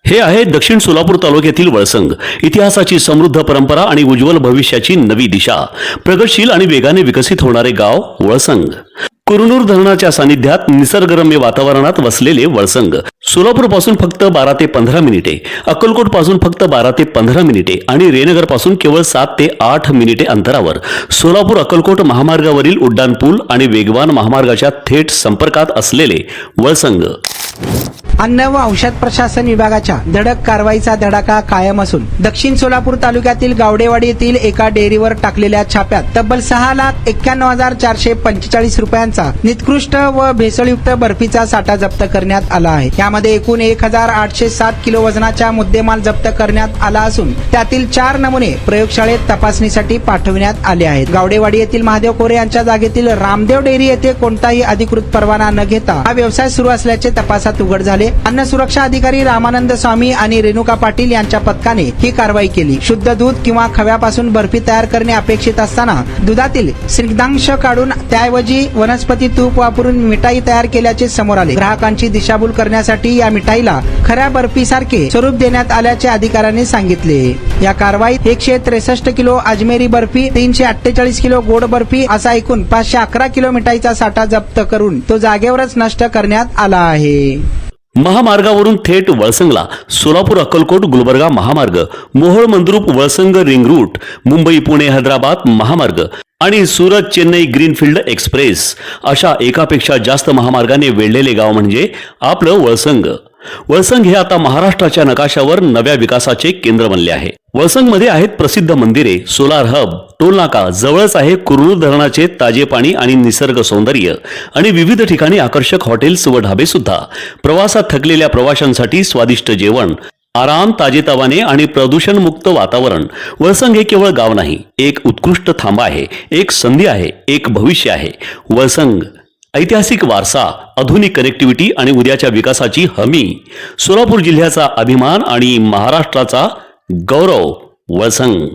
हे आहे दक्षिण सोलापूर तालुक्यातील वळसंग। इतिहासाची समृद्ध परंपरा आणि उज्ज्वल भविष्याची नवी दिशा, प्रगतशील आणि वेगाने विकसित होणारे गाव वळसंग। कुरनूर धरणाच्या सानिध्यात निसर्गरम्य वातावरणात वसलेले वळसंग सोलापूर पासून फक्त 12 ते 15 मिनिटे, अक्कलकोट पासून फक्त 12 ते 15 मिनिटे आणि रेनगर पासून केवळ 7 ते 8 मिनिटे अंतरावर सोलापूर अक्कलकोट महामार्गावरील उड्डाण पूल आणि वेगवान महामार्गाच्या थेट संपर्कात असलेले वळसंग। अन्न व औषध प्रशासन विभागाच्या धडक कारवाईचा धडाका कायम असून दक्षिण सोलापूर तालुक्यातील गावडेवाडी येथील एका डेअरीवर टाकलेल्या छाप्यात तब्बल 6,91,445 रुपयांचा निकृष्ट व भेसळयुक्त बर्फीचा साठा जप्त करण्यात आला आहे। यामध्ये एकूण 1,807 किलो वजनाचा मुद्देमाल जप्त करण्यात आला असून त्यातील 4 नमुने प्रयोगशाळेत तपासणीसाठी पाठविण्यात आले आहेत। गावडेवाडी येथील महादेव कोरे यांच्या जागेतील रामदेव डेअरी येथे कोणताही अधिकृत परवाना न घेता हा व्यवसाय सुरू असल्याचे तपासात उघड झाले। अन्न सुरक्षा अधिकारी रामानंद स्वामी आणि रेणुका पाटील यांच्या पथकाने ही कारवाई केली। शुद्ध दूध किंवा खव्यापासून बर्फी तयार करणे अपेक्षित असताना दुधातील स्निग्धांश काढून त्याऐवजी वनस्पती तूप वापरून मिठाई तयार केल्याचे समोर आले। ग्राहकांची दिशाभूल करण्यासाठी या मिठाईला खऱ्या बर्फीसारखे स्वरूप देण्यात आल्याचे अधिकाऱ्यांनी सांगितले। या कारवाईत 163 किलो अजमेरी बर्फी, 348 किलो गोड बर्फी असा एकूण 511 किलो मिठाईचा साठा जप्त करून तो जागेवरच नष्ट करण्यात आला आहे। महामार्गावरून थेट वळसंगला सोलापूर अक्कलकोट गुलबर्गा महामार्ग, मोहोळ मंद्रुप वळसंग रिंग रूट, मुंबई पुणे हैदराबाद महामार्ग आणि सुरत चेन्नई ग्रीनफील्ड एक्सप्रेस अशा एकापेक्षा जास्त महामार्गाने वेढलेले गाव म्हणजे आपलं वळसंग। वळसंग हे आता महाराष्ट्राच्या नकाशावर नव्या विकासाचे केंद्र बनले आहे। वळसंग मध्ये आहेत प्रसिद्ध मंदिरे, सोलार हब, टोलनाका, जवळच आहे कुरनूर धरणाचे ताजे पाणी आणि निसर्ग सौंदर्य आणि विविध ठिकाणी आकर्षक हॉटेल्स व ढाबे सुद्धा। प्रवासात थकलेल्या प्रवाशांसाठी स्वादिष्ट जेवण, आराम, ताजेतवाने आणि प्रदूषण मुक्त वातावरण। वळसंग हे केवळ गाव नाही, एक उत्कृष्ट थांबा आहे, एक संधी आहे, एक भविष्य आहे। वळसंग ऐतिहासिक वारसा, आधुनिक कनेक्टिव्हिटी आणि उद्याच्या विकासाची हमी। सोलापूर जिल्ह्याचा अभिमान आणि महाराष्ट्राचा गौरव वळसंग।